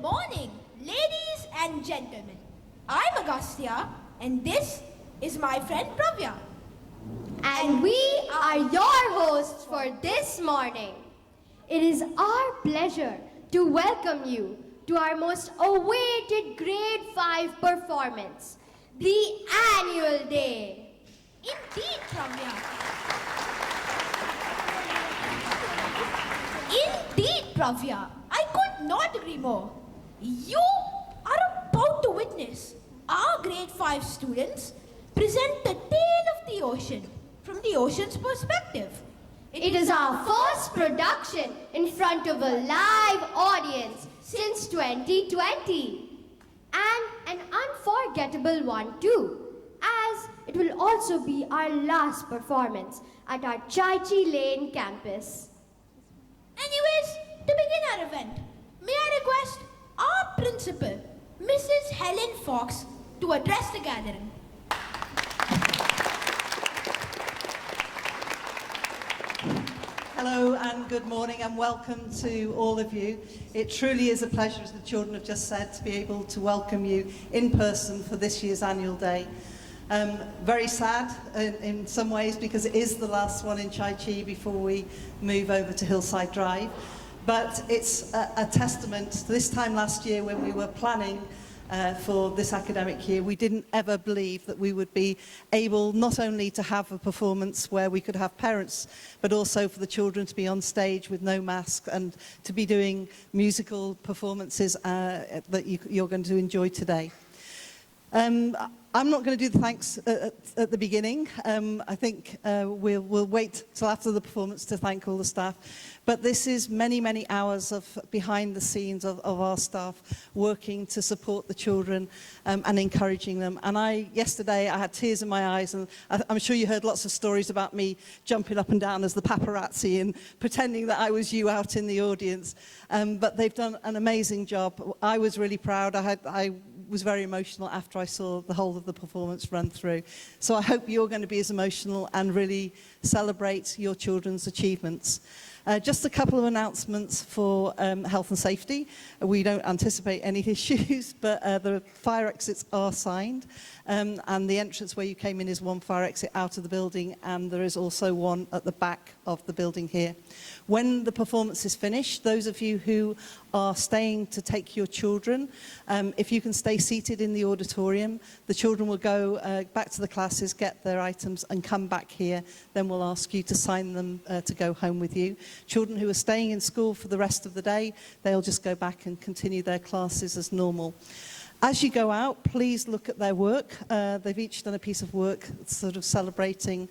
Morning, ladies and gentlemen. I'm Agastya, and this is my friend Pravya. And we are your hosts for this morning. It is our pleasure to welcome you to our most awaited Grade 5 performance, the Annual Day. Indeed, Pravya. Indeed, Pravya. I could not agree more. You are about to witness our Grade 5 students present the tale of the ocean from the ocean's perspective. It is our first production in front of a live audience since 2020. And an unforgettable one too, as it will also be our last performance at our Chai Chi Lane campus. Anyways, to begin our event, may I request our principal, Mrs. Helen Fox, to address the gathering. Hello and good morning and welcome to all of you. It truly is a pleasure, as the children have just said, to be able to welcome you in person for this year's annual day. Very sad in some ways because it is the last one in Chai Chi before we move over to Hillside Drive. But it's a testament to this time last year when we were planning for this academic year. We didn't ever believe that we would be able not only to have a performance where we could have parents, but also for the children to be on stage with no mask and to be doing musical performances that you're going to enjoy today. I'm not going to do the thanks at the beginning. I think we'll wait till after the performance to thank all the staff. But this is many, many hours of behind the scenes of our staff working to support the children and encouraging them. And yesterday I had tears in my eyes, and I'm sure you heard lots of stories about me jumping up and down as the paparazzi and pretending that I was you out in the audience. But they've done an amazing job. I was really proud. I was very emotional after I saw the whole of the performance run through. So I hope you're going to be as emotional and really celebrate your children's achievements. Just a couple of announcements for health and safety. We don't anticipate any issues, but the fire exits are signed. And the entrance where you came in is one fire exit out of the building, and there is also one at the back of the building here. When the performance is finished, those of you who are staying to take your children, if you can stay seated in the auditorium, the children will go back to the classes, get their items and come back here. Then we'll ask you to sign them to go home with you. Children who are staying in school for the rest of the day, they'll just go back and continue their classes as normal. As you go out, please look at their work. They've each done a piece of work sort of celebrating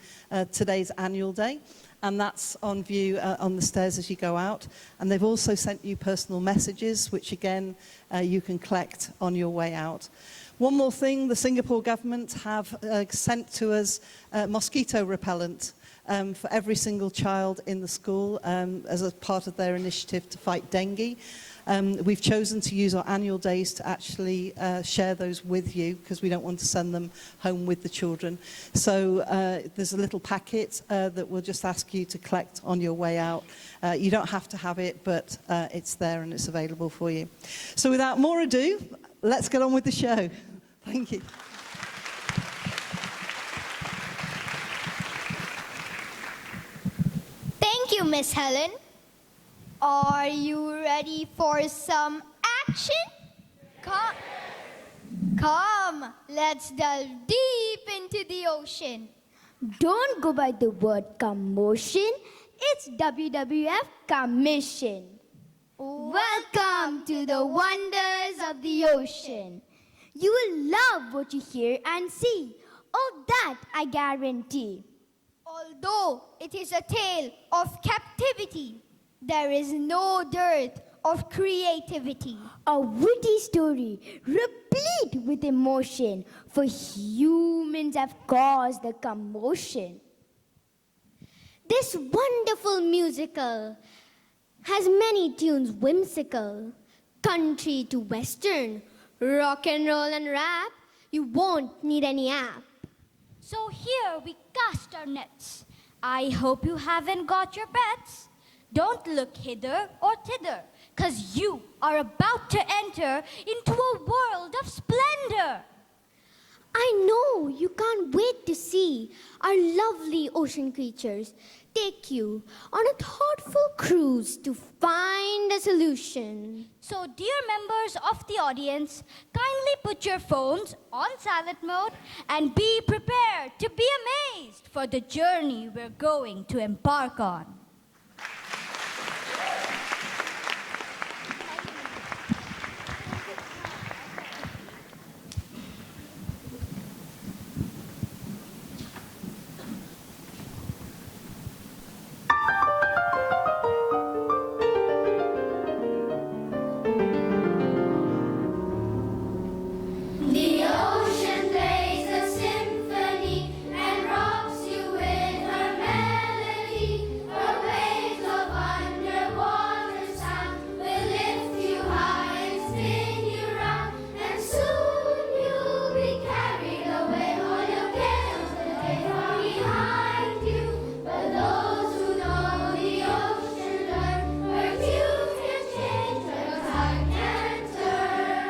today's annual day. And that's on view on the stairs as you go out. And they've also sent you personal messages, which again, you can collect on your way out. One more thing, the Singapore government have sent to us mosquito repellent for every single child in the school as a part of their initiative to fight dengue. We've chosen to use our annual days to actually share those with you because we don't want to send them home with the children. So there's a little packet that we'll just ask you to collect on your way out. You don't have to have it, but it's there and it's available for you. So without more ado, let's get on with the show. Thank you. Thank you, Miss Helen. Are you ready for some action? Come, let's delve deep into the ocean. Don't go by the word commotion, it's WWF Commission. Welcome to the wonders of the ocean. You will love what you hear and see. Oh, that I guarantee. Although it is a tale of captivity, there is no dearth of creativity. A witty story replete with emotion, for humans have caused the commotion. This wonderful musical has many tunes whimsical. Country to western, rock and roll and rap, you won't need any app. So here we cast our nets. I hope you haven't got your bets. Don't look hither or thither. 'cause you are about to enter into a world of splendor. I know you can't wait to see our lovely ocean creatures take you on a thoughtful cruise to find a solution. So, dear members of the audience, kindly put your phones on silent mode and be prepared to be amazed for the journey we're going to embark on. The ocean plays a symphony and rocks you with her melody. Her waves of underwater sound will lift you high and spin you round. And soon you'll be carried away. All your cares will lay far behind you. But those who know the ocean learn her tune can change, her tide can turn.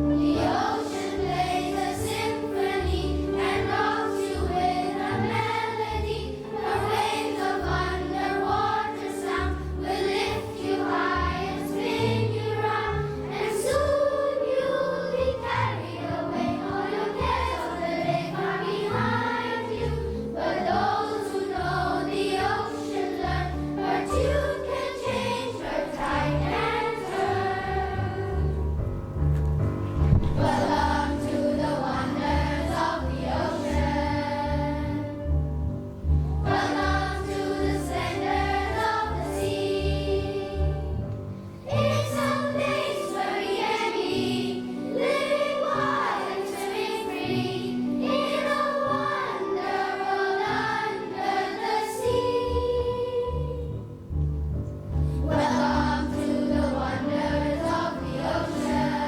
The ocean plays a symphony and rocks you with her melody. Her waves of underwater sound will lift you high and spin you round. And soon you'll be carried away. All your cares of the day far behind you. But those who know the ocean learn her tune can change, her tide can turn. Welcome to the wonders of the ocean. Welcome to the splendors of the sea. It's a place where we can be, living wild and swimming free, in a wonder world under the sea. Welcome to the wonders of the ocean.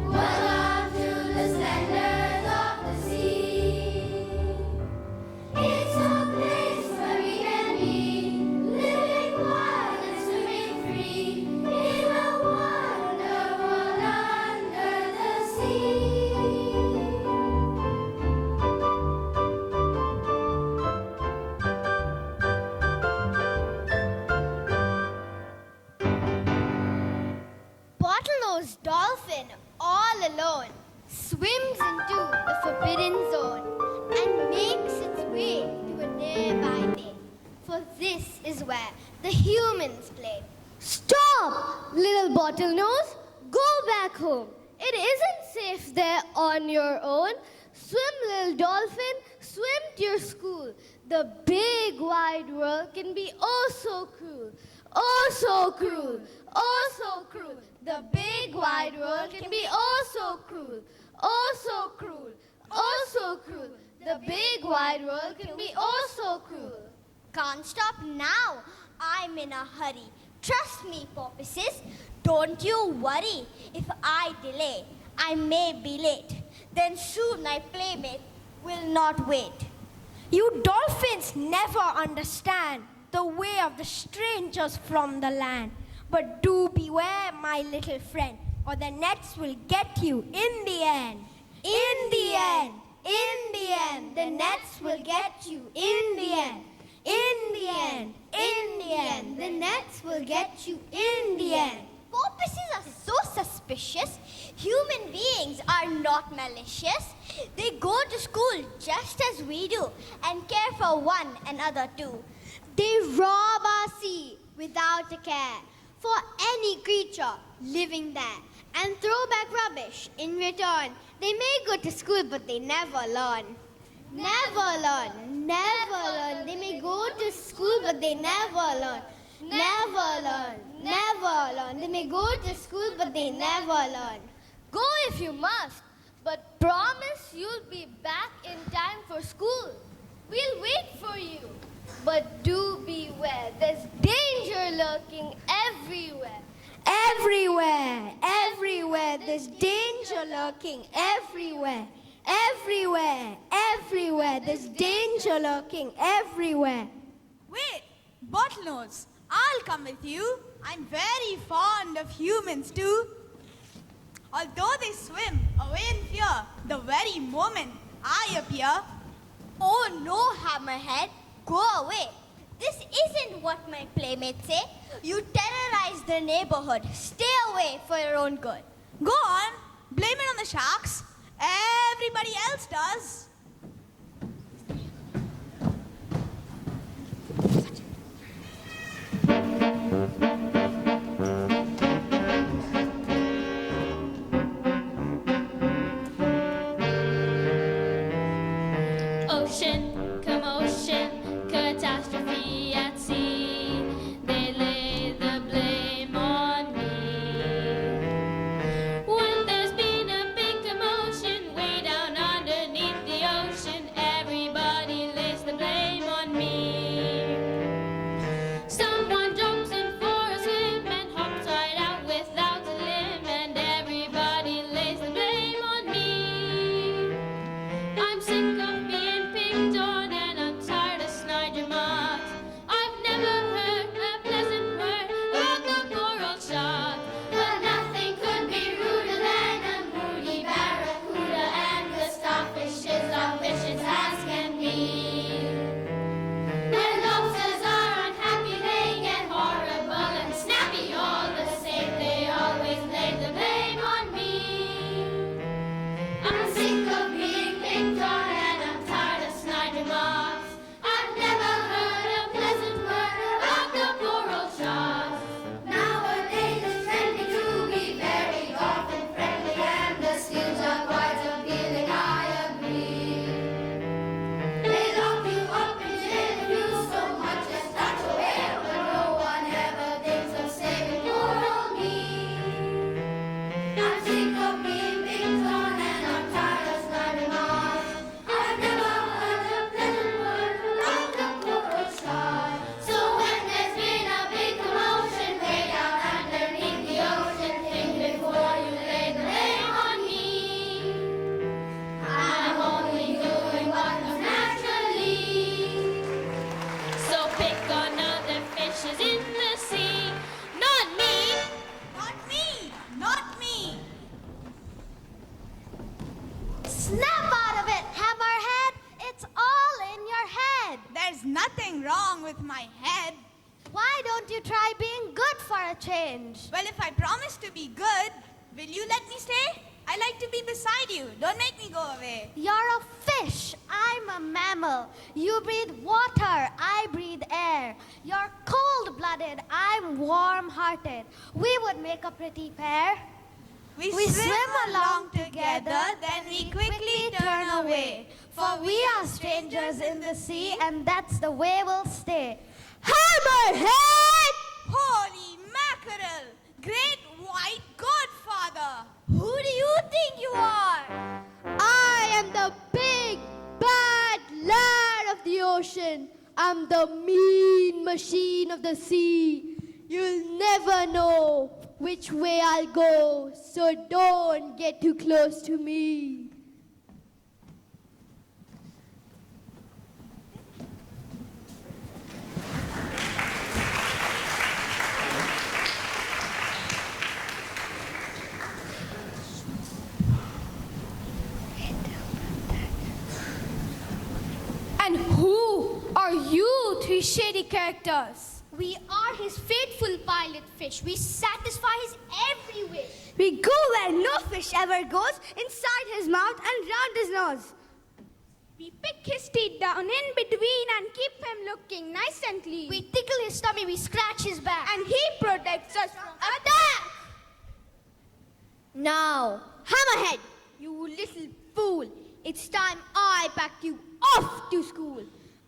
Welcome to the splendors of the sea. It's a place where we can be, living wild and swimming free, in a wonder world under the sea. Bottlenose dolphin, all alone, swims into the forbidden zone and makes its way to a nearby lake. For this is where the humans play. Stop, little bottlenose! Go back home. It isn't safe there on your own. Swim, little dolphin, swim to your school. The big wide world can be oh so cruel. Oh so cruel. Oh so cruel. The big wide world can be oh so cruel. Oh so cruel. Oh so cruel. The big wide world can be oh so cruel. Can't stop now. I'm in a hurry. Trust me, porpoises. Don't you worry. If I delay, I may be late. Then soon my playmate will not wait. You dolphins never understand the way of the strangers from the land. But do beware, my little friend, or the nets will get you in the end. In the end, in the end, the nets will get you in the end. In the end, in the end, the nets will get you in the end. Porpoises are so suspicious. Human beings are not malicious. They go to school just as we do and care for one another too. They rob our sea without a care for any creature living there and throw back rubbish in return. They may go to school, but they never learn. Never learn, never learn. They may go to school, but they never learn. Never learn, never learn. They may go to school, but they never learn. Go if you must, but promise you'll be back in time for school. We'll wait for you. But do beware, there's danger lurking everywhere. Everywhere, everywhere, there's danger lurking everywhere. Everywhere, everywhere, there's danger lurking everywhere. Wait, Bottlenose, I'll come with you. I'm very fond of humans too. Although they swim away in fear the very moment I appear. Oh no, Hammerhead, go away. This isn't what my playmates say. You terrorize the neighborhood. Stay away for your own good. Go on, blame it on the sharks. Everybody else does. Ocean, commotion, catastrophe at sea. They lay the blame on me. When there's been a big commotion way down underneath the ocean, everybody lays the blame on me. Someone jumps in for a swim and hops right out without a limb, and everybody lays the blame on me. I'm sick of being picked on and I'm tired of snide remarks. I've never heard a pleasant word about the poor old shark. But nothing could be ruder than a moody barracuda, and the starfishes are vicious as can be. When lobsters are unhappy, they get horrible and snappy. All the same, they always lay the blame on me. I'm sick of being picked on and I'm tired of snide remarks. I've never heard a pleasant word about the poor old sharks. Nowadays it's trendy to be very golf and friendly, and the skills are quite appealing, I agree. They lock you up in jail if you so much as touch a whale, but no one ever thinks of saving poor old me. I'm sick of being picked on and I'm tired of snide remarks. I've never heard a pleasant word about the poor old shark. So when there's been a big commotion way down underneath the ocean, think before you lay the blame on me. I'm only doing what comes naturally. So pick on other fishes in the sea, not me. Not me, not me. Snap out of it, Hammerhead. It's all in your head. There's nothing wrong with my head. Why don't you try being good for a change? Well, if I promise to be good, will you let me stay? I like to be beside you. Don't make me go away. You're a fish. I'm a mammal. You breathe water. I breathe air. You're cold-blooded. I'm warm-hearted. We would make a pretty pair. We swim along together, then we quickly turn away. For we are strangers in the sea, and that's the way we'll stay. Hammerhead! Holy mackerel! Great white godfather! Who do you think you are? I am the big bad lad of the ocean. I'm the mean machine of the sea. You'll never know which way I'll go, so don't get too close to me. And who are you three shady characters? We are his faithful pilot fish. We satisfy his every wish. We go where no fish ever goes, inside his mouth and round his nose. We pick his teeth down in between and keep him looking nice and clean. We tickle his tummy, we scratch his back. And he protects us from attack. Now, Hammerhead, you little fool, it's time I packed you off to school.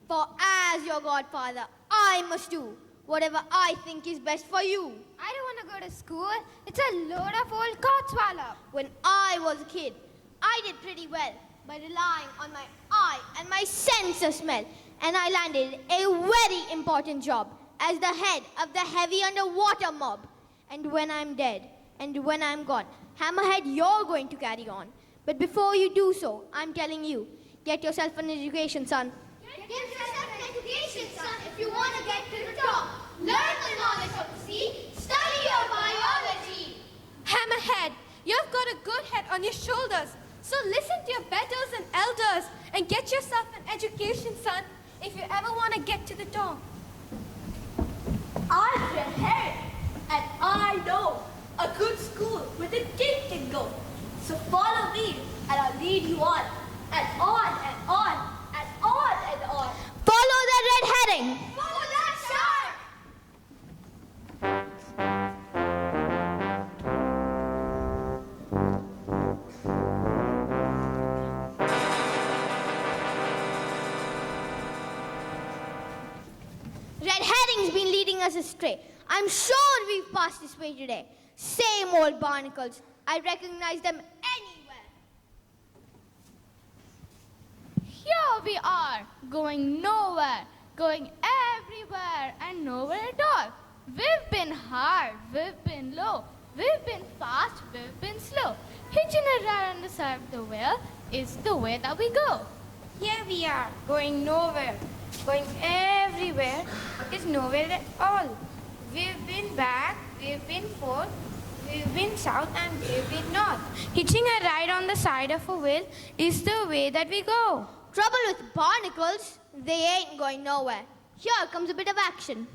For as your godfather, I must do whatever I think is best for you. I don't want to go to school. It's a load of old codswallop. When I was a kid, I did pretty well by relying on my eye and my sense of smell. And I landed a very important job as the head of the heavy underwater mob. And when I'm dead, and when I'm gone, Hammerhead, you're going to carry on. But before you do so, I'm telling you, get yourself an education, son. Get yourself an education, son, if you want to get to the top. Learn the knowledge of the sea. Study your biology. Hammerhead, you've got a good head on your shoulders. So listen to your betters and elders and get yourself an education, son, if you ever want to get to the top. I'm your head, and I know a good school where the kid can go. So follow me, and I'll lead you on, and on, and on, and on, and on. Follow the red heading. Follow that shark. Red heading's been leading us astray. I'm sure we've passed this way today. Same old barnacles. I recognize them anywhere. Here we are, going nowhere, going everywhere and nowhere at all. We've been hard, we've been low, we've been fast, we've been slow. Hitching a ride on the side of the wheel is the way that we go. Here we are, going nowhere, going everywhere, is nowhere at all. We've been back, we've been forth, we've been south, and we've been north. Hitching a ride on the side of a wheel is the way that we go. Trouble with barnacles, they ain't going nowhere. Here comes a bit of action.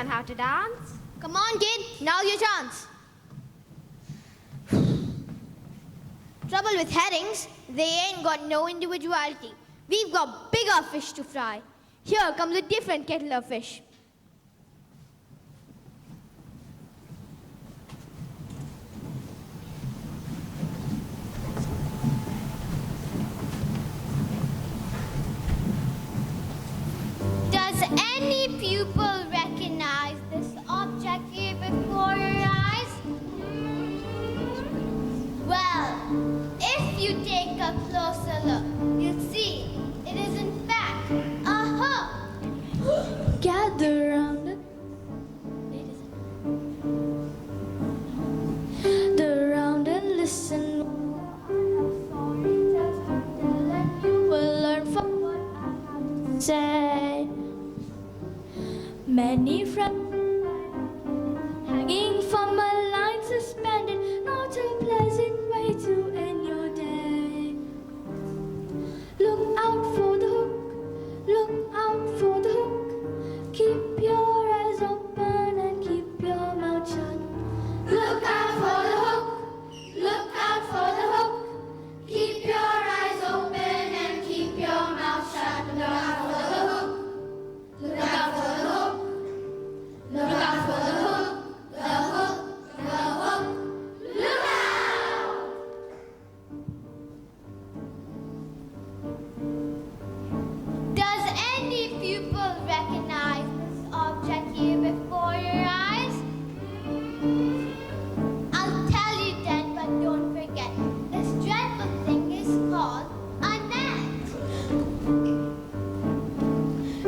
learn how to dance? Come on, kid. Now's your chance. Trouble with herrings, they ain't got no individuality. We've got bigger fish to fry. Here comes a different kettle of fish. pupil recognize this object here before your eyes? Well, if you take a closer look, you'll see it is in fact a hook. Gather round and listen. You will learn from what I have to say. Many friends hanging from a line suspended, not a pleasant way to end your day. Look out for the hook, look out for the hook. Keep your eyes open and keep your mouth shut. Look out for the hook, look out for the hook. Keep your eyes open and keep your mouth shut. Look out for the hook, look out for the hook. Look out for the hook, the hook, the hook. Look out! Does any pupil recognize this object here before your eyes? I'll tell you then, but don't forget, this dreadful thing is called a net.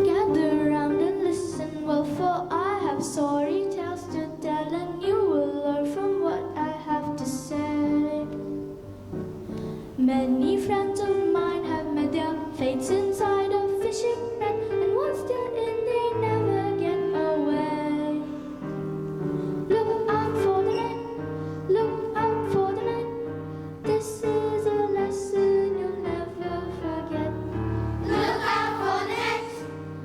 Gather round and listen well, for I have sorry tales to tell, and you will learn from what I have to say. Many friends of mine have met their fates inside a fishing net, and once they're in, they never get away. Look out for the net, look out for the net. This is a lesson you'll never forget. Look out for the net,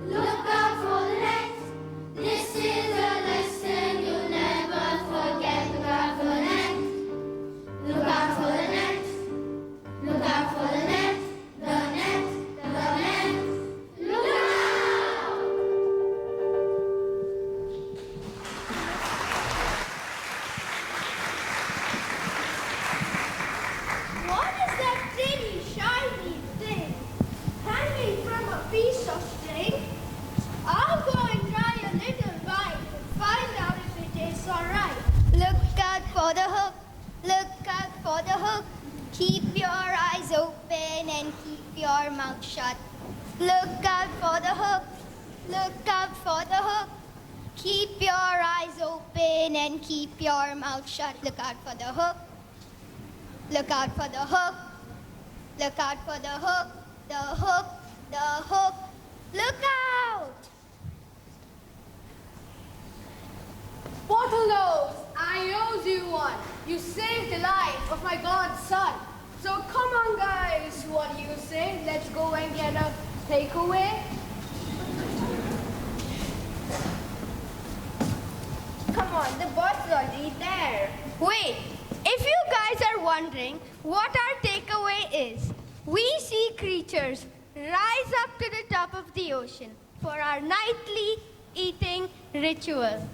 look out for the net. This is a lesson you'll never forget. Look out for the net, look out for the net. Look out for the net, the net, the net. Look out! What is that tiny, shiny thing hanging from a piece of string? I'll go and try a little bite and find out if it tastes alright. Look out for the hook, look out for the hook. Keep your eyes open and keep your mouth shut. Look out for the hook, look out for the hook. Keep your eyes open and keep your mouth shut. Look out for the hook, look out for the hook. Look out for the hook, the hook, the hook. Look out! Bottlenose, I owe you one. You saved the life of my godson. So come on, guys. What do you say? Let's go and get a takeaway. Come on, the boss is already there. Wait, if you guys are wondering what our takeaway is, we sea creatures rise up to the top of the ocean for our nightly eating ritual.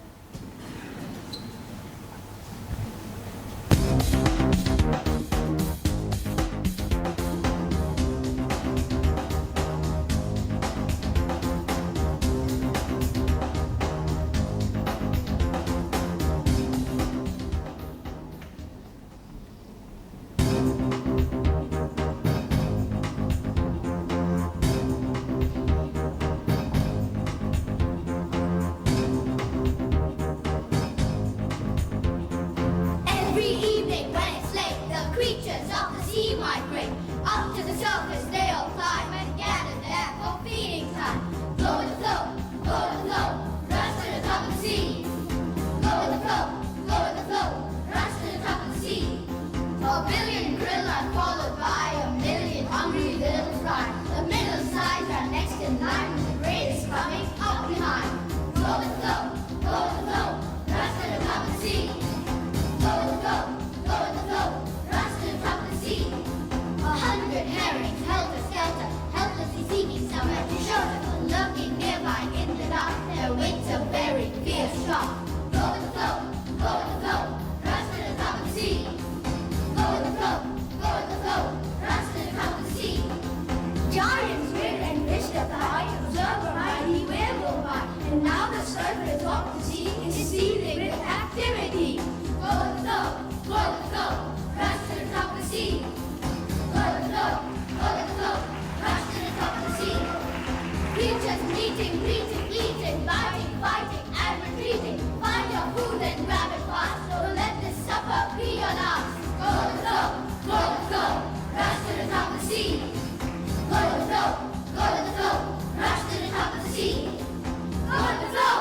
surface of the sea is seething with activity. Go with the flow, go with the flow, rush to the top of the sea. Go with the flow, go with the flow, rush to the top of the sea. Creatures meeting, greeting, eating, biting, fighting, and retreating. Find your food and grab it fast. Don't let this supper be your last. Go with the flow, go with the flow, rush to the top of the sea. Go with the flow, go with the flow, rush to the top of the sea. Go with the flow.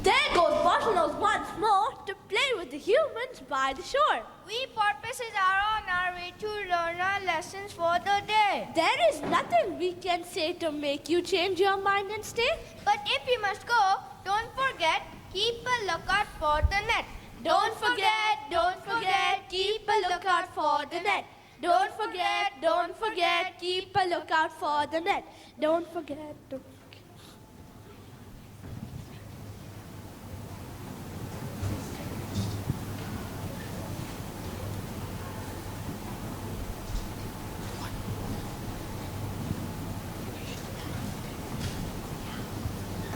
There goes Bottlenose once more to play with the humans by the shore. We porpoises are on our way to learn our lessons for the day. There is nothing we can say to make you change your mind and stay. But if you must go, don't forget, keep a lookout for the net. Don't forget, keep a lookout for the net. Don't forget, keep a lookout for the net. Don't forget.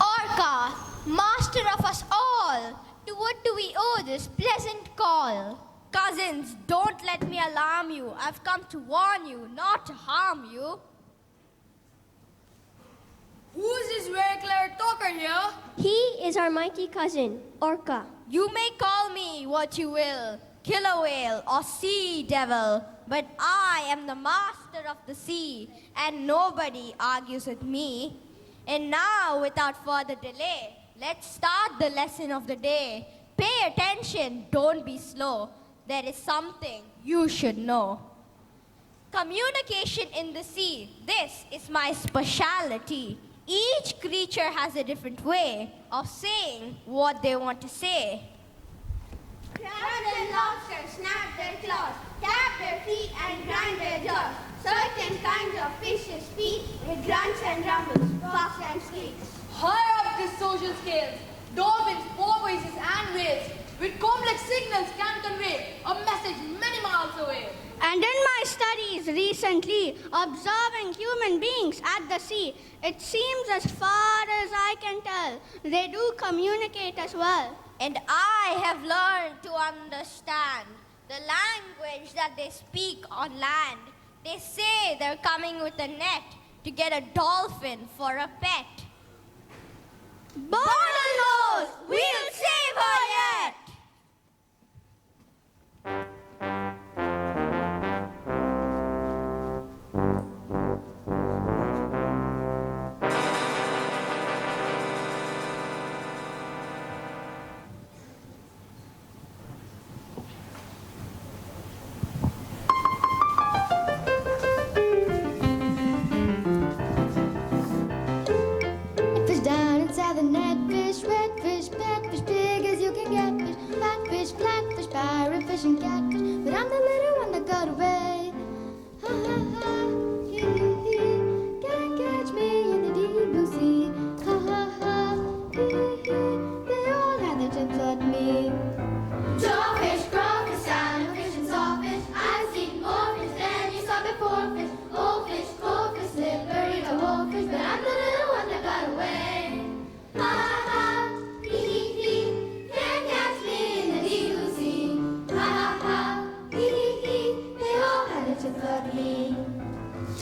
Orca, master of us all, to what do we owe this pleasant call? Cousins, don't let me alarm you. I've come to warn you, not to harm you. Who's this very clever talker here? He is our mighty cousin, Orca. You may call me what you will, killer whale or sea devil, but I am the master of the sea, and nobody argues with me. And now, without further delay, let's start the lesson of the day. Pay attention, don't be slow. There is something you should know. Communication in the sea, this is my specialty. Each creature has a different way of saying what they want to say. Crabs and lobsters snap their claws, tap their feet and grind their jaws. Certain kinds of fishes speak with grunts and rumbles, puffs and squeaks. Higher up the social scales, dolphins, porpoises, and whales with complex signals can convey a message many miles away. And in my studies recently, observing human beings at the sea, it seems as far as I can tell, they do communicate as well. And I have learned to understand the language that they speak on land. They say they're coming with a net to get a dolphin for a pet. Bottlenose, we'll save her yet! Fish down inside the net, fish, red fish, fish, big as you can get, fish, flatfish, pirate fish and catfish. But I'm the little one that got away. Ha ha ha, hee hee hee, can't catch me in the deep blue sea. Ha ha ha, hee hee hee, they all had their tips at me. Jawfish, crawfish, soundfish, and sawfish. I've seen more fish than you saw before. Fish, goldfish, goldfish, slippery, the whole fish. But I'm the little one that got away. Ha ha ha, hee hee hee, can't catch me in the deep blue sea. Ha ha ha, hee hee hee, they all had a chip at me.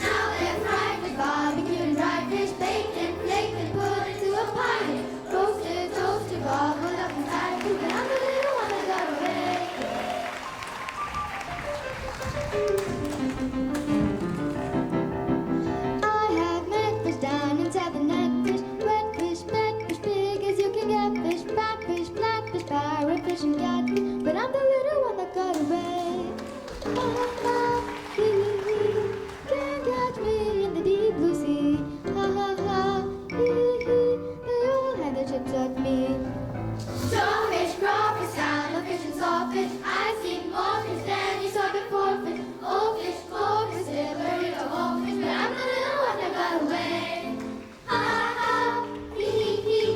Now they're fried fish, barbecue and dried fish, baked and flaked and put into a pie. Roasted, toasted, gobbled up and tied food. But I'm the little one that got away. I have met fish down inside the net, fish, red fish, big as you can get, fish, flatfish, pirate fish and catfish. But I'm the little one that got away. Ha ha ha, hee hee hee, can't catch me in the deep blue sea. Ha ha ha, hee hee hee, they all had their chips at me. Jawfish, crawfish, soundfish, and sawfish. I've seen more fish than you saw before. Fish, goldfish, goldfish, slippery, the whole fish. But I'm the little one that got away. Ha ha ha, hee hee hee,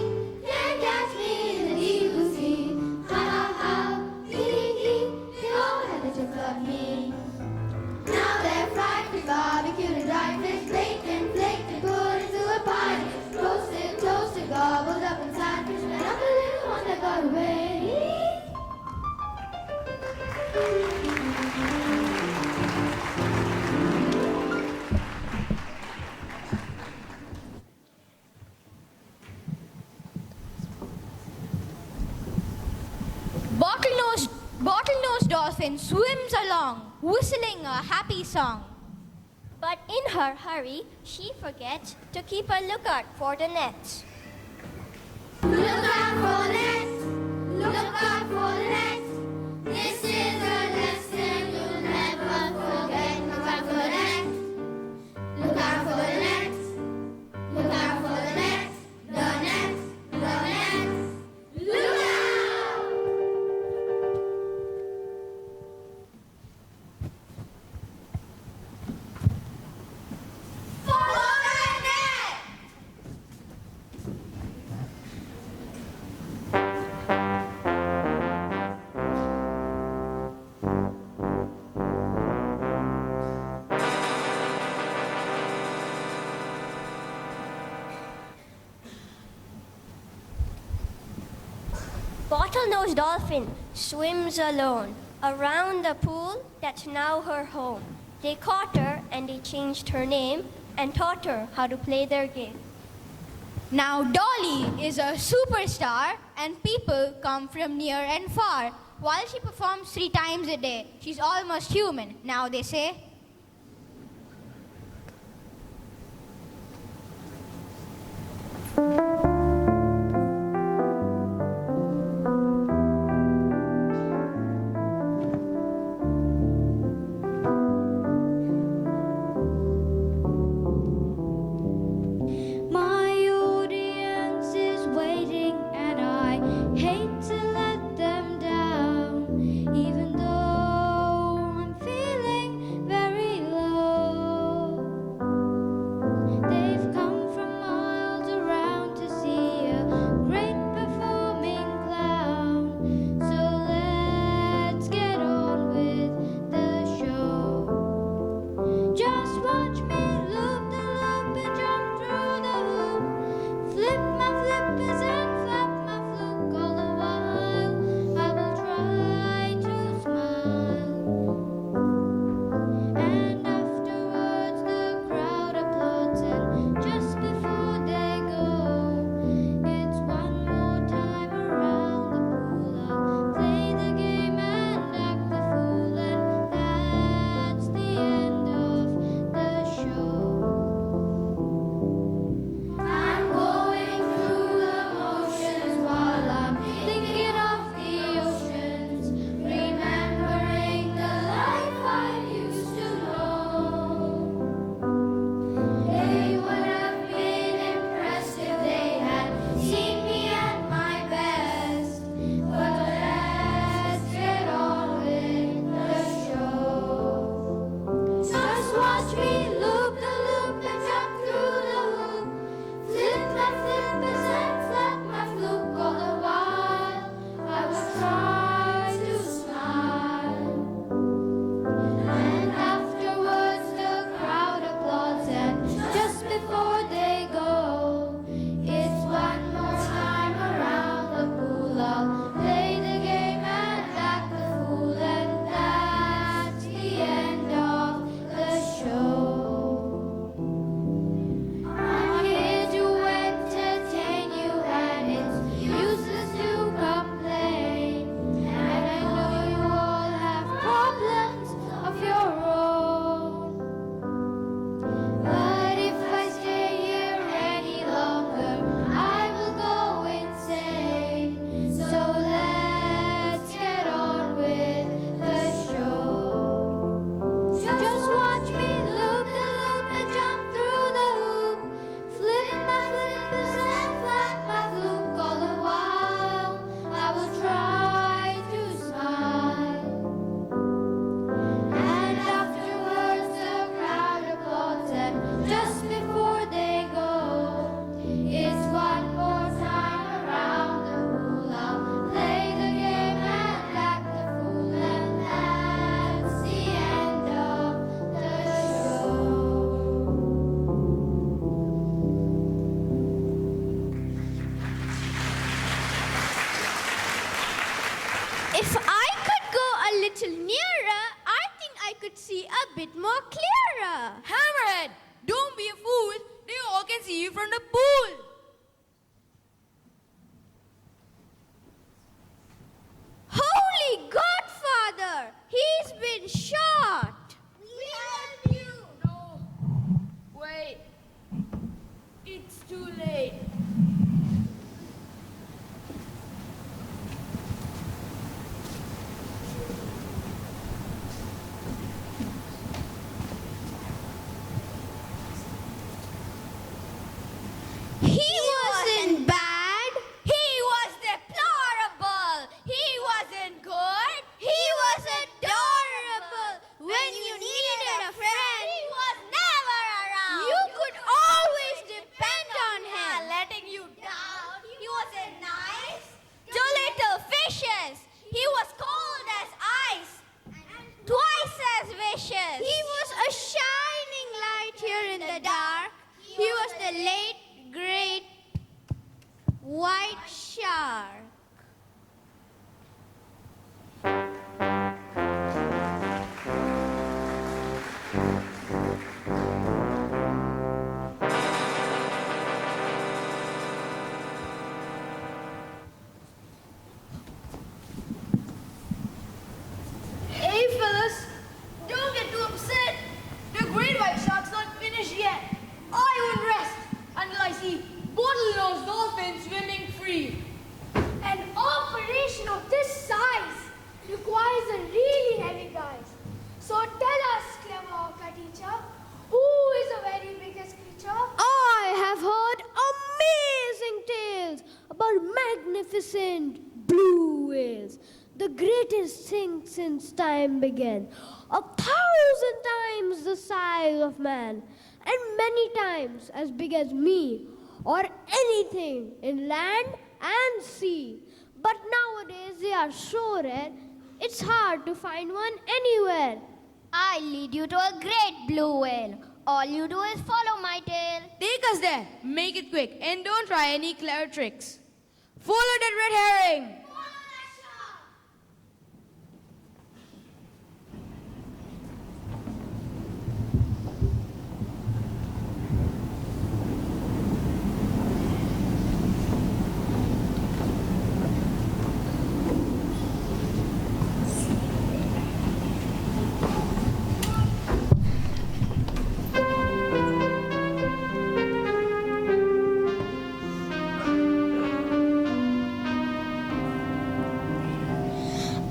can't catch me in the deep blue sea. Ha ha ha, hee Bottlenose dolphin swims along, whistling a happy song. But in her hurry, she forgets to keep a lookout for the nets. Look out for the nets. Look out for the nets. This is a lesson you'll never forget. Look out for the nets. Look out for the nets. Look out for the nets. The nets. The nets. Look out! Follow the net! Bottlenose dolphin swims alone around the pool that's now her home. They caught her and they changed her name and taught her how to play their game. Now Dolly is a superstar and people come from near and far. While she performs 3 times a day, she's almost human, now they say. My audience is waiting and I hate to let them down, even though I'm feeling very low. They've come from miles around to see a great performing clown. So let's get on with the show. Just watch me loop the loop and jump through the hoop. Flip my flippers and flap my fluke all the while. I will try to smile. And afterwards the crowd applauds, and just before they go, it's one more time around the pool. I'll play the game and act the fool, and that's the end of the show. I'm going through the motions while I'm thinking of the oceans, remembering the life I used to know. They would have been impressed if they had seen me at my best. But let's get on with the show. Just watch me loop the loop and jump through the hoop. Flip my flippers and flap my fluke all the while. I will try to smile. And afterwards the crowd applauds, and just before they go, it's one more time around the pool. I'll play the game and act the fool, and that's the end of the show. I'm here to entertain you, and it's useless to complain. And I know you all have problems of your own. But if I stay here any longer, I will go insane. So let's get on with the show. Just watch me loop the loop and jump through the hoop. Flip my flippers and flap my fluke all the while. I will try to smile. And afterwards the crowd applauds, and just before they go, it's one more time around the pool. I'll play the game and act the fool, and that's the end of the show. If I could go a little nearer, I think I could see a bit more clearer. Hammerhead, don't be a fool. They all can see you from the pool. Holy God giant blue whales, the greatest thing since time began, 1,000 times the size of man, and many times as big as me, or anything in land and sea. But nowadays they are so rare, it's hard to find one anywhere. I lead you to a great blue whale. All you do is follow my tail. Take us there, make it quick, and don't try any clever tricks. Follow that red herring.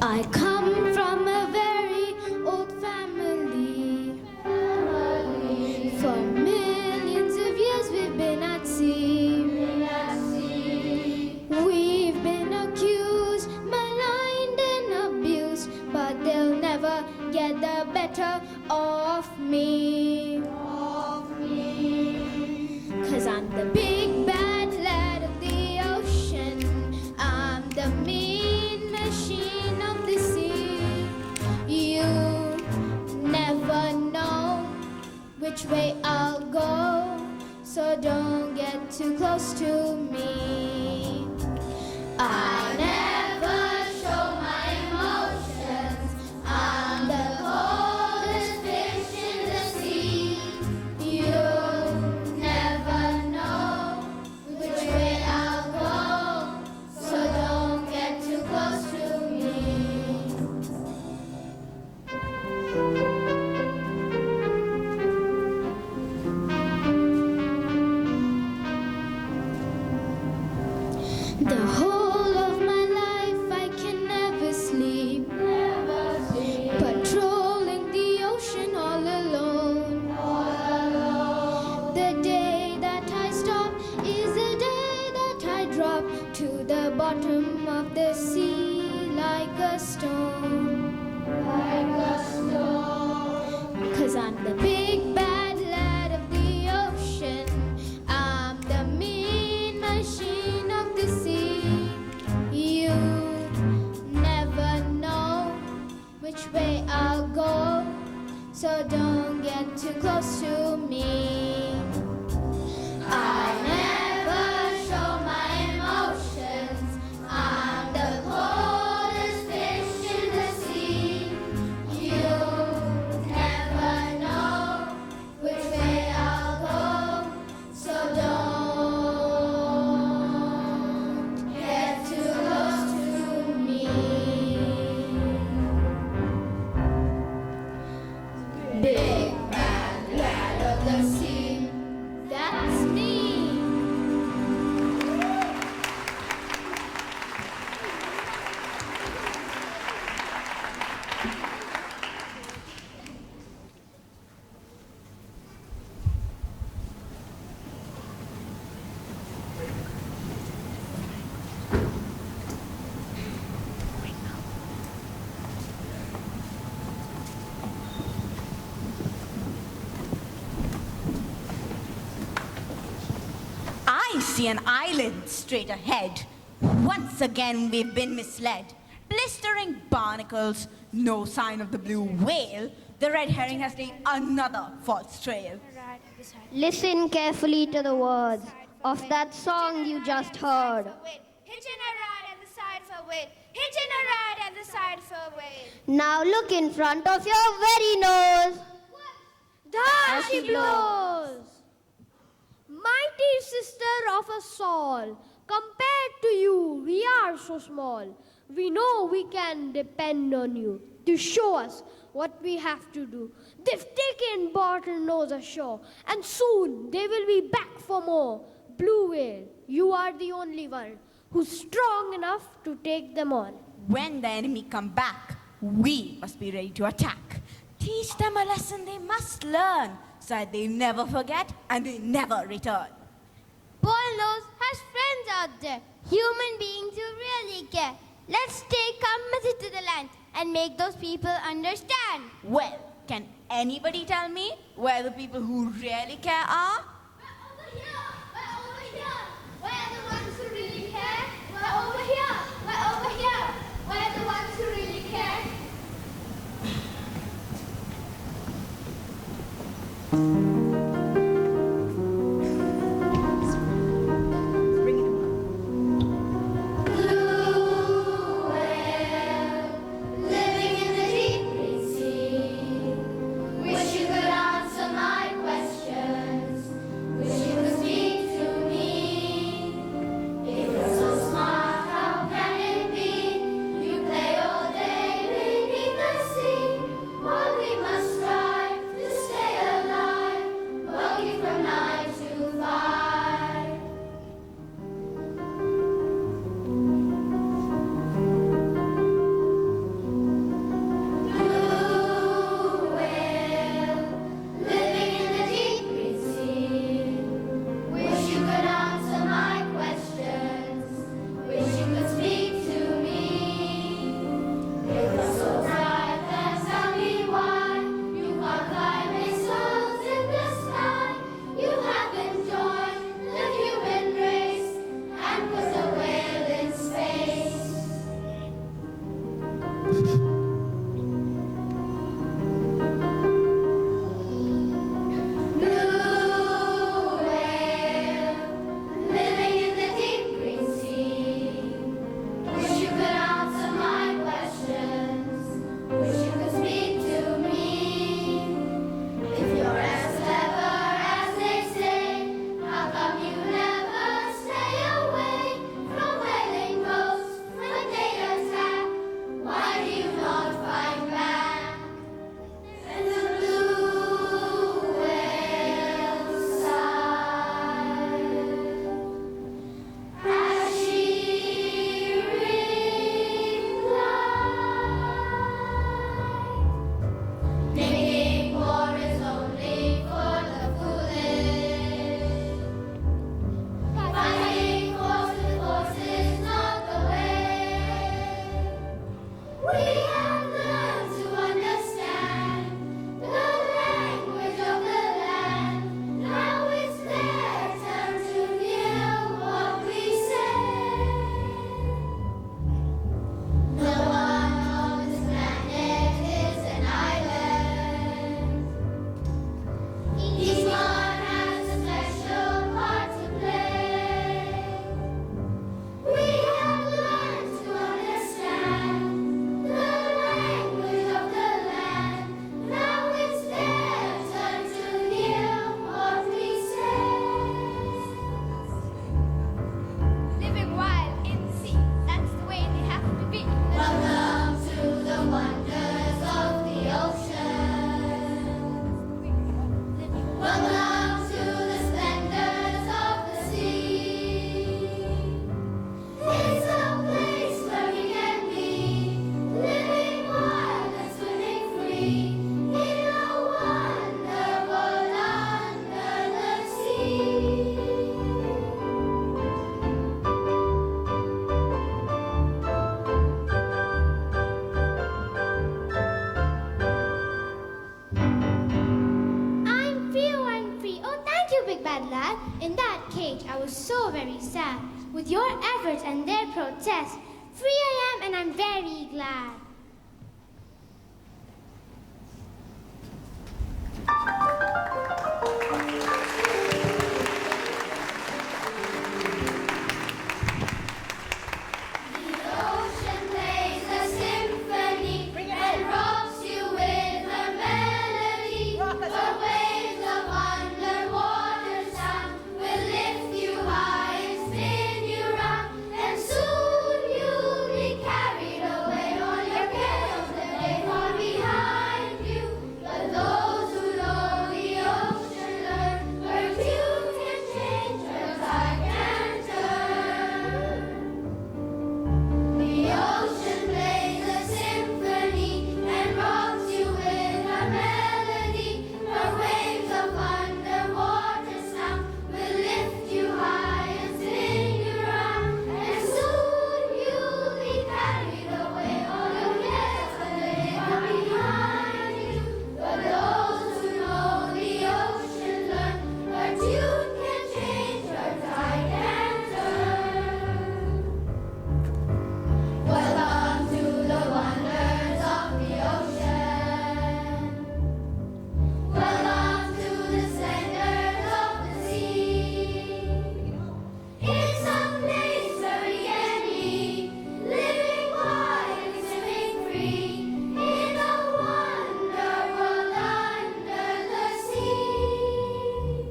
I come from a very old family. For millions of years we've been at sea. We've been accused, maligned and abused, but they'll never get the better of me. 'Cause I'm the big bad lad of the ocean. I'm the mean machine of the sea. You never know which way I'll go, so don't get too close to me. I never show my emotions. I'm the coldest fish in the sea. You never know which way I'll go, so don't get too close to me. The whole of my life I can never sleep, patrolling the ocean all alone. The day that I stop is the day that I drop to the bottom of the sea like a stone. 'Cause I'm the big bad lad of the ocean. I'm the mean machine of the sea. You never know which way I'll go, so don't get too close to me. I never show my emotions. I'm the coldest fish in the sea. You never know which way I'll go, so don't get too close to me. Big bad lad of the sea, that's me. I see an island straight ahead. Once again, we've been misled. Blistering barnacles, no sign of the blue whale. The red herring has laid another false trail. Listen carefully to the words of that song you just heard. Hitching a ride at the side for weight. Hitching a ride at the side for weight. Now look in front of your very nose. There she blows! Mighty sister of us all, compared to you, we are so small. We know we can depend on you to show us what we have to do. They've taken bottlenose ashore, and soon they will be back for more. Blue whale, you are the only one who's strong enough to take them on. When the enemy come back, we must be ready to attack. Teach them a lesson they must learn, so that they never forget and they never return. Bottlenose has friends out there, human beings who really care. Let's stay committed to the land and make those people understand. Well, can anybody tell me where the people who really care are? We're over here. We're over here. We're the ones who really care. We're over here. We're over here. We're the ones who really care. Living in the deep green sea. Wish you could answer my questions. Wish you could speak to me. If you're so smart, how can it be? You play all day beneath the sea. While we must strive to stay alive, working from 9 to 5. Blue whale, living in the deep green sea. Wish you could answer my questions. Wish you could speak to me. If you're so tired, then tell me why you can't fly missiles in the sky. You haven't joined the human race and put a whale in space. Blue whale, living in the deep green sea. Wish you could answer my questions. Wish you could speak to me. If you're as clever as they say, how come you never stay away from whaling boats when they attack? Why do you not fight back? And the blue whale sighed as she replied, making war is only for the foolish. Fighting force with force is not the way. We have learned to understand the language of the land. Now it's their turn to hear what we say. No one on this planet is an island. Each one has a special part to play. We have learned to understand the language of the land. Now it's their turn to hear what we say. Living wild in the sea. That's the way they have to be. Welcome to the wonders of the ocean. Welcome to the splendors of the sea. It's a place where we can be, living wild and swimming free in a wonder world under the sea. I'm free, oh, I'm free. Oh, thank you, big bad lad. In that cage, I was so very sad. With your efforts and their protest, free I am and I'm very glad. The ocean plays a symphony and rocks you with her melody. The waves of underwater sound will lift you high and spin you round, and soon you'll be carried away on your gales and they far behind you. But those who know the free in a wonder world under the sea.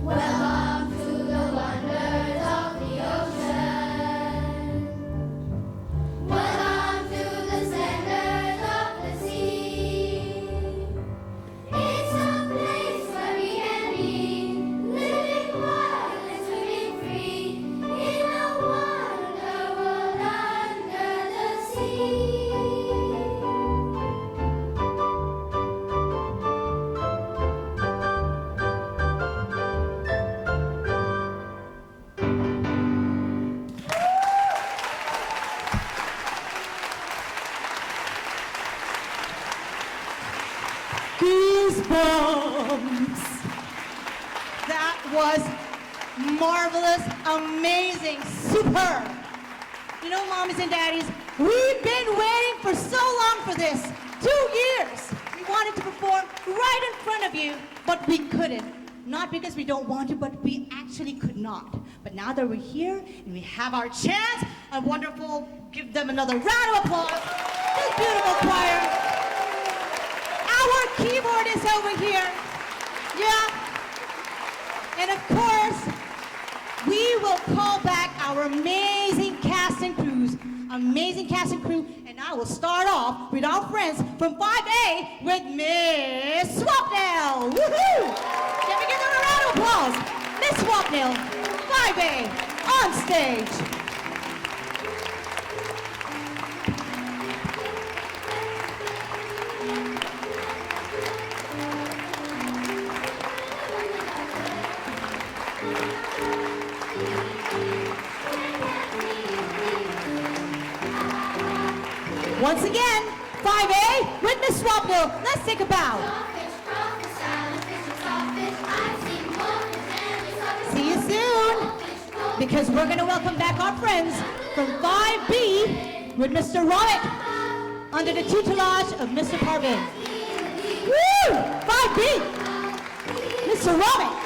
Welcome to the wonders of the ocean. Welcome to the splendors of the sea. It's a place where we can be, living wild and swimming free in a wonder world under the sea. Goosebumps! That was marvelous, amazing, superb. You know, mommies and daddies, we've been waiting for so long for this. 2 years. We wanted to perform right in front of you, but we couldn't. Not because we don't want to, but we actually could not. But now that we're here and we have our chance, a wonderful, give them another round of applause. This beautiful choir. Our keyboard is over here. Yeah. And of course, we will call back our amazing cast and crews. Amazing cast and crew. And I will start off with our friends from 5A with Miss Swapnell. Woohoo! Can we give them a round of applause? Miss Swapnell, 5A, on stage. Once again, 5A with Miss Swapnell. Let's take a bow. See you soon. Because we're going to welcome back our friends from 5B with Mr. Romick under the tutelage of Mr. Parvin. Woo! 5B! Mr. Romick.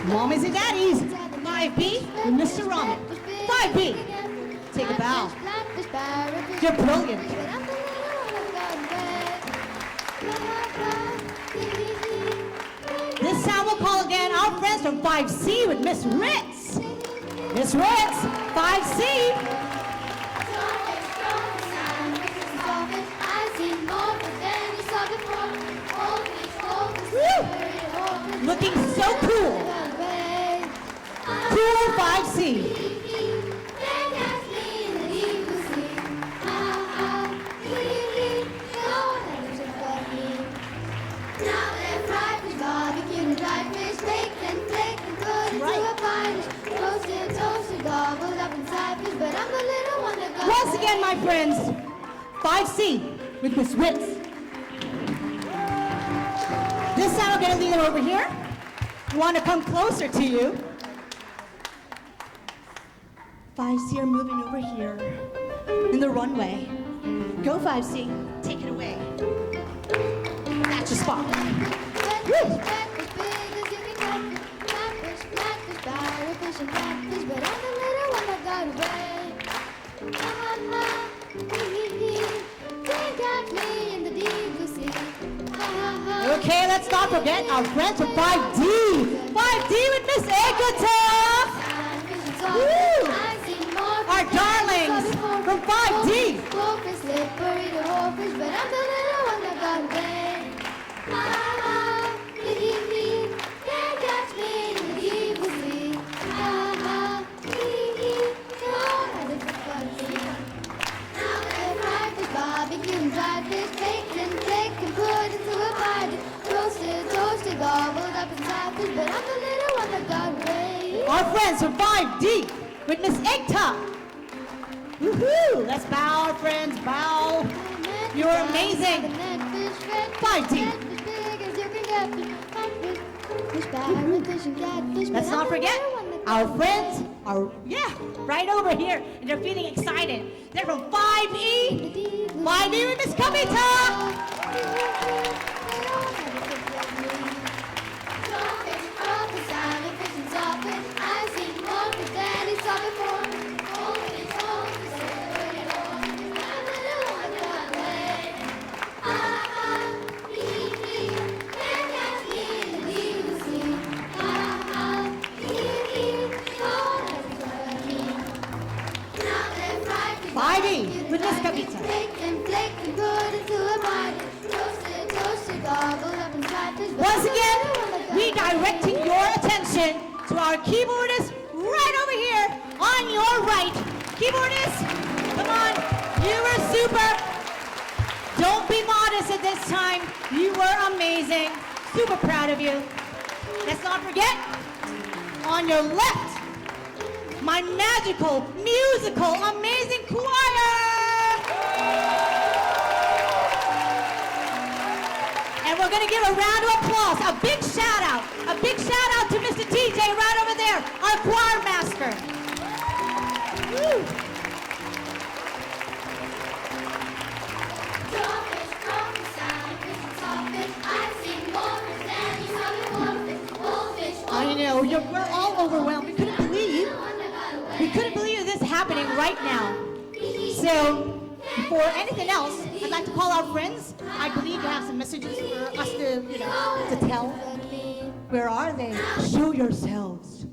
Mommies and daddies, 5B and Mr. Romick. 5B, take a bow. You're brilliant. This time we'll call again our friends from 5C with Miss Ritz. Miss Ritz, 5C. Woo! Looking so cool. Cool 5C. Once again, my friends, 5C with Miss Ritz. This time I'm going to lead them over here. We want to come closer to you. 5C are moving over here in the runway. Go 5C, take it away. That's your spot. Woo! Okay, let's not forget our friends from 5D. 5D with Miss Eggletown. Woo! Our darlings from 5D. Our friends from 5D with Miss Eggtop. Woohoo! Let's bow, our friends, bow. You're amazing. 5D. Let's not forget Our friends are, right over here, and they're feeling excited. They're from 5E. 5E with Miss Kavita. With Miss Kavita. Once again, redirecting your attention to our keyboardist right over here on your right. Keyboardist, come on, you were super. Don't be modest at this time. You were amazing. Super proud of you. Let's not forget, on your left, my magical, musical, amazing choir! And we're gonna give a round of applause, a big shout out to Mr. TJ right over there, our choir master. Woo. I know, we're all overwhelmed. We couldn't believe this happening right now. So, before anything else, I'd like to call our friends. I believe you have some messages for us to tell. Where are they? Show yourselves.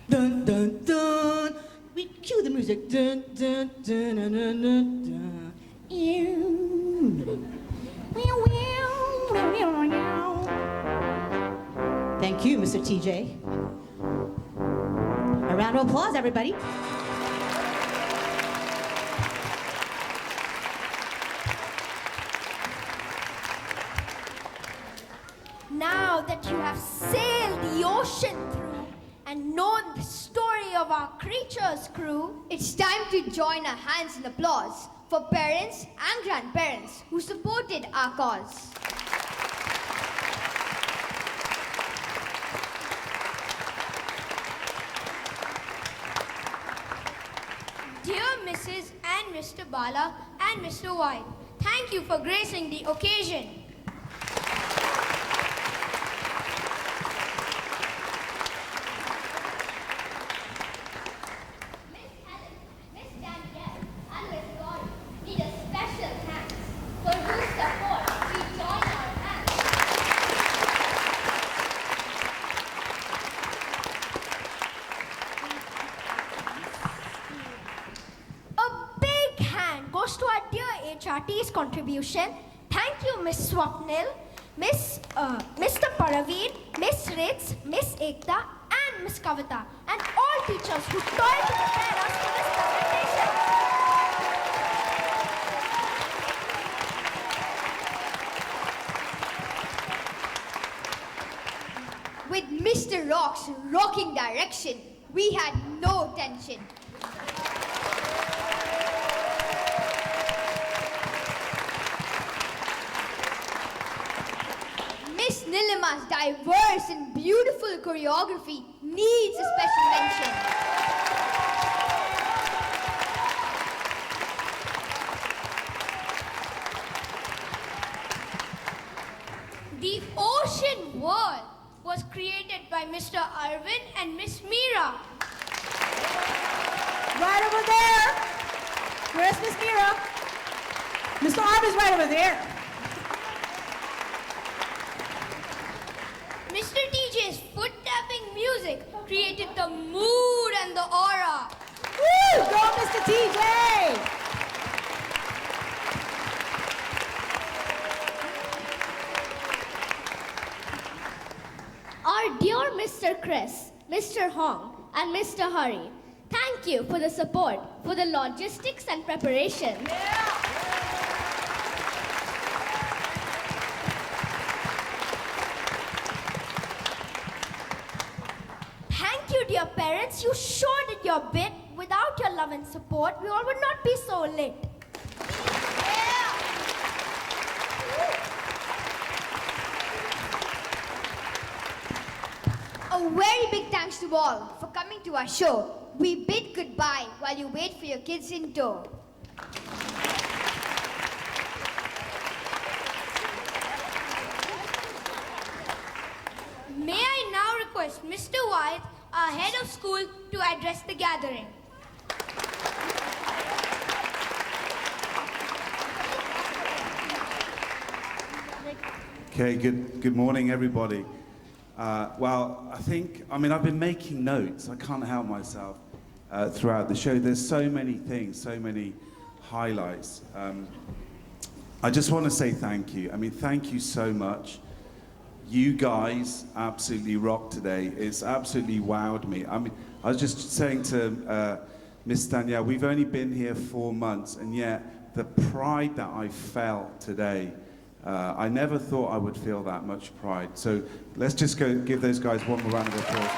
Dun dun dun. We cue the music. Dun dun dun dun dun dun. Dun. Thank you, Mr. TJ. A round of applause, everybody. Now that you have sailed the ocean through and known the story of our creatures crew, It's time to join our hands in applause for parents and grandparents who supported our cause. dear Mrs. and Mr. Bala and Mr. White, thank you for gracing the occasion. Miss Helen, Miss Danielle, and Miss Gauri need a special thanks for whose support we join our hands. A big hand goes to our dear HRT's contribution. Thank you, Miss Swapnil, Mr. Paraveen, Miss Ritz, Miss Ekta, and Miss Kavita, and all teachers who toiled to prepare us for this presentation. With Mr. Rock's rocking direction, we had no tension. Miss Nilima's diverse and beautiful choreography needs a special mention. The ocean world was created by Mr. Arvind and Miss Meera. Right over there. Where's Miss Meera? Mr. Arvin's right over there. Mr. DJ's foot tapping music created the mood and the aura. Woo! Go, Mr. TJ! Our dear Mr. Chris, Mr. Hong, and Mr. Hari, thank you for the support, for the logistics and preparation. Thank you, dear parents. You sure did your bit. Without your love and support, we all would not be so lit. A very big thanks to all for coming to our show. We bid goodbye while you wait for your kids indoor. May I now request Mr. White, our head of school, to address the gathering. Okay, good morning, everybody. Well, I've been making notes. I can't help myself throughout the show. There's so many things, so many highlights. I just want to say thank you. Thank you so much. You guys absolutely rocked today. It's absolutely wowed me. I was just saying to Miss Danielle, we've only been here 4 months, and yet the pride that I felt today, I never thought I would feel that much pride. So let's just go give those guys one more round of applause,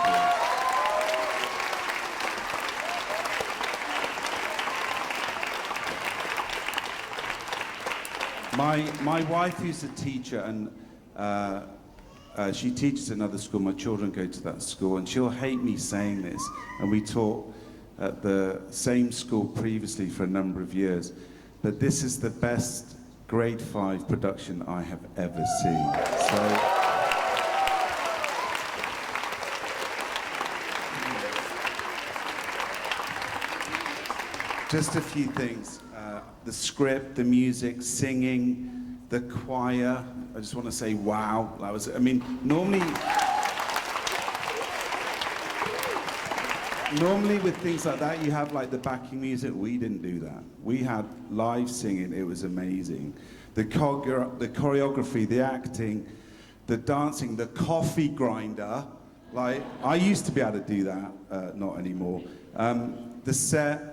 please. My wife, who's a teacher, and she teaches another school. My children go to that school, and she'll hate me saying this. And we taught at the same school previously for a number of years. But this is the best grade 5 production I have ever seen. So, just a few things. The script, the music, singing, the choir. I just want to say, wow. Normally with things like that, you have like the backing music. We didn't do that. We had live singing. It was amazing. The choreography, the acting, the dancing, the coffee grinder. Like, I used to be able to do that, not anymore. The set,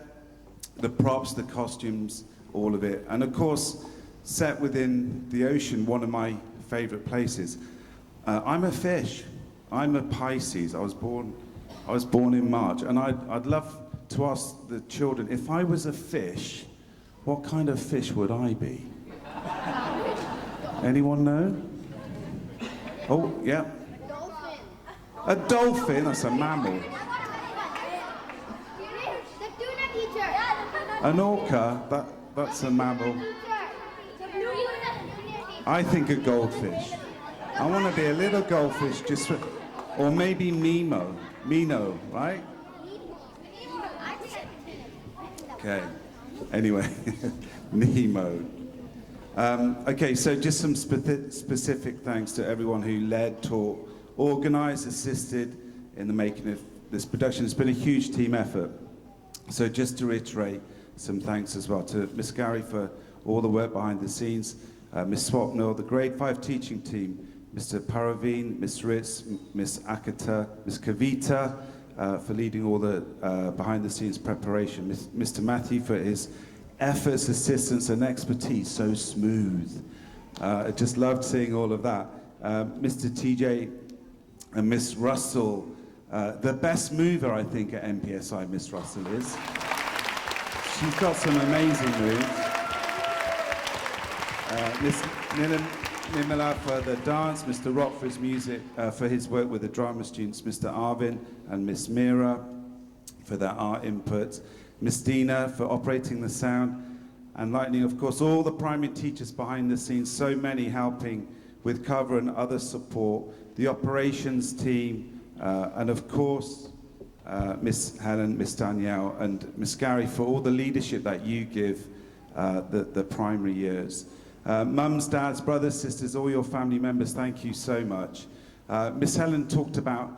the props, the costumes, all of it. And of course, set within the ocean, one of my favorite places. I'm a fish. I'm a Pisces. I was born in March, and I'd love to ask the children, if I was a fish, what kind of fish would I be? Anyone know? Oh, yeah. Dolphin. A dolphin? That's a mammal. The tuna teacher. An orca? That's a mammal. I think a goldfish. I want to be a little goldfish, or maybe Mino, right? Okay. Anyway, Nemo. Okay, so just some specific thanks to everyone who led, taught, organised, assisted in the making of this production. It's been a huge team effort. So just to reiterate, some thanks as well to Miss Gary for all the work behind the scenes, Miss Swapnil, the Grade 5 teaching team, Mr. Paraveen, Miss Ritz, Miss Akata, Miss Kavita, for leading all the behind-the-scenes preparation, Mr. Matthew for his efforts, assistance, and expertise, so smooth. I just loved seeing all of that. Mr. TJ and Miss Russell, the best mover, I think, at NPSI, Miss Russell is. She's got some amazing moves. Miss Nimala for the dance, Mr. Rock for his music, for his work with the drama students, Mr. Arvin and Miss Mira for their art input, Miss Dina for operating the sound, and lighting, of course, all the primary teachers behind the scenes, so many helping with cover and other support, the operations team, and of course, Miss Helen, Miss Danielle, and Miss Gary for all the leadership that you give the primary years. Mums, dads, brothers, sisters, all your family members, thank you so much. Miss Helen talked about,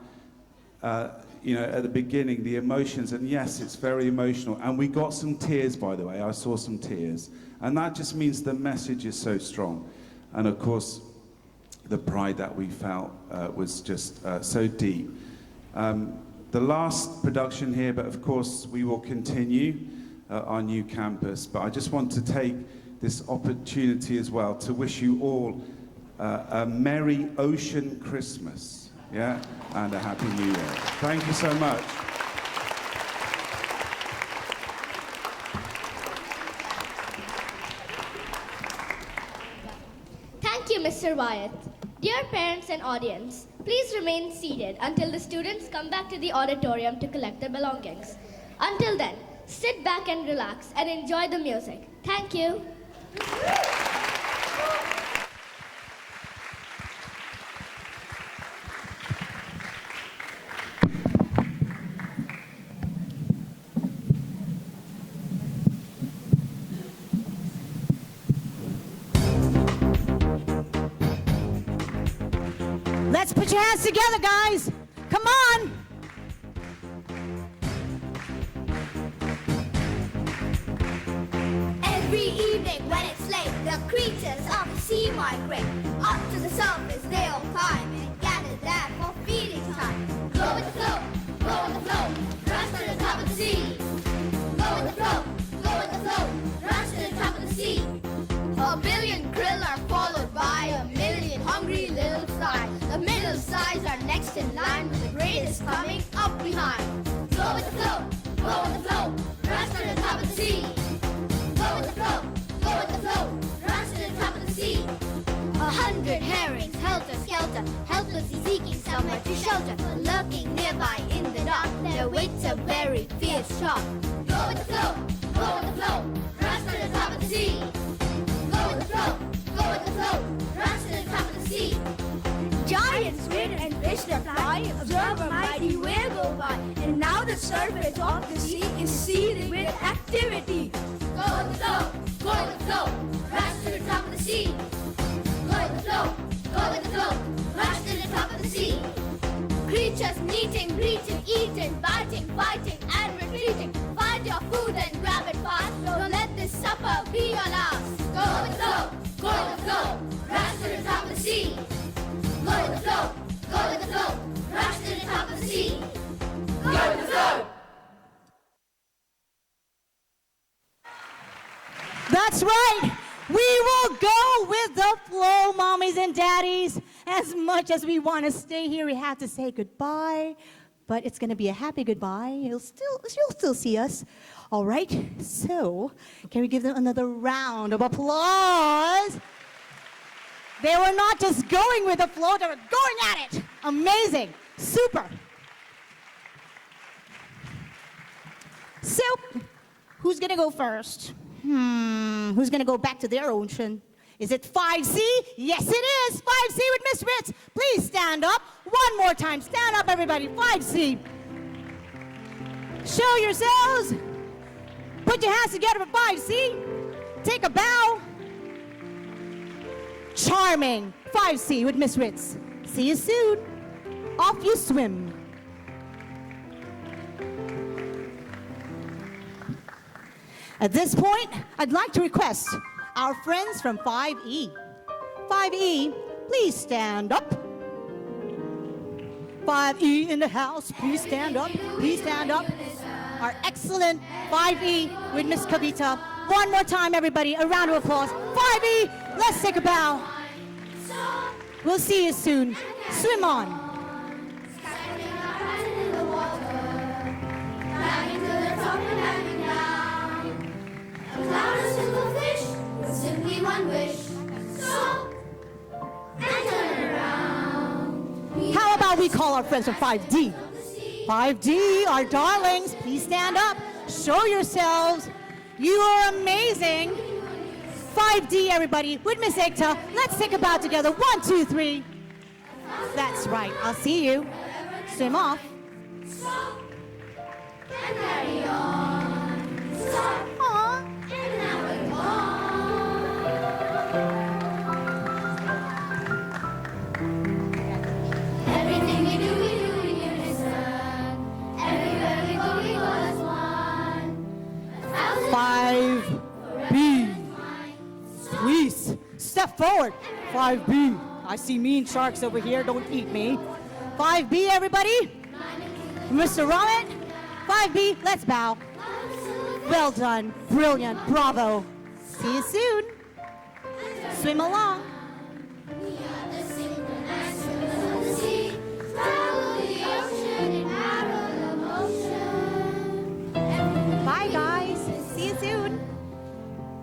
at the beginning, the emotions, and yes, it's very emotional. And we got some tears, by the way. I saw some tears. And that just means the message is so strong. And of course, the pride that we felt was just so deep. The last production here, but of course, we will continue our new campus. But I just want to take this opportunity as well to wish you all a Merry Ocean Christmas, yeah, and a Happy New Year. Thank you so much. Thank you, Mr. Wyatt. Dear parents and audience, please remain seated until the students come back to the auditorium to collect their belongings. Until then, sit back and relax and enjoy the music. Thank you. Let's put your hands together, guys. Come on. Every evening when it's late, the creatures of the sea migrate. Up to the surface they all climb and gather there for feeding time. Go with the flow, go with the flow, rush to the top of the sea. Go with the flow, go with the flow, rush to the top of the sea. A billion krill are followed by a million hungry little flies. The middle size are next in line with the greatest coming up behind. Go with the flow, go with the flow, rush to the top of the sea. Go with the flow, go with the flow, rush to the top of the sea. 100 herrings, helter-skelter, helplessly seeking somewhere to shelter. Lurking nearby in the dark, there waits a very fierce shark. Go with the flow, go with the flow, rush to the top of the sea. Go with the flow, go with the flow, rush to the top of the sea. Giants swim and fish that fly, observe a mighty whale go by. And now the surface of the sea is seething with activity. Go with the flow, go with the flow, rush to the top of the sea. Go with the flow, go with the flow, rush to the top of the sea. Creatures meeting, greeting, eating, biting, fighting, and retreating. Find your food and grab it fast. Don't let this supper be your last. Go with the flow, go with the flow, rush to the top of the sea. Go with the flow, go with the flow, rush to the top of the sea. Go with the flow. That's right. We will go with the flow, mommies and daddies. As much as we want to stay here, we have to say goodbye. But it's going to be a happy goodbye. You'll still see us. All right. So, can we give them another round of applause? They were not just going with the flow, they were going at it. Amazing. Super. So, who's going to go first? Who's going to go back to their ocean? Is it 5C? Yes, it is. 5C with Miss Ritz. Please stand up. One more time. Stand up, everybody. 5C. Show yourselves. Put your hands together for 5C. Take a bow. Charming. 5C with Miss Ritz. See you soon. Off you swim. At this point, I'd like to request our friends from 5E. 5E, please stand up. 5E in the house, please stand up. Please stand up. Our excellent 5E with Miss Kavita. One more time, everybody, a round of applause. 5E, let's take a bow. We'll see you soon. Swim on. Simply one wish, stop and turn around. How about we call our friends from 5D? 5D, our darlings, please stand up. Show yourselves. You are amazing. 5D, everybody, with Miss Ekta. Let's take a bow together. 1, 2, 3. That's right. I'll see you. Swim off. Stop and carry on. Stop and now we're on. Everything we do in unison. Everywhere we go as one. 5B. Please, step forward. 5B. I see mean sharks over here. Don't eat me. 5B, everybody. Mr. Ramet. 5B, let's bow. Well done. Brilliant. Bravo. See you soon. Swim along. We are the synchronized rivers of the sea. Travel the ocean in parallel motion. Bye, guys. See you soon.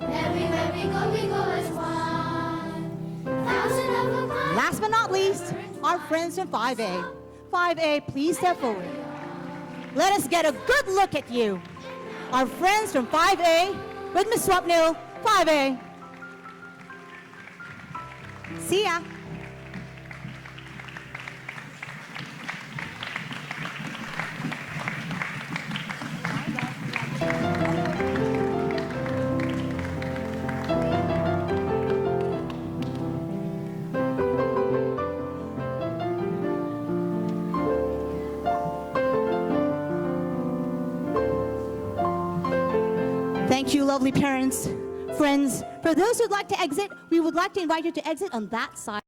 Everywhere we go as one. Thousand of a kind. Last but not least, from 5A. 5A, please step forward. Let us get a good look at you. Our friends from 5A with Miss Swapnil, 5A. See ya. Thank you, lovely parents, friends. For those who'd like to exit, we would like to invite you to exit on that side.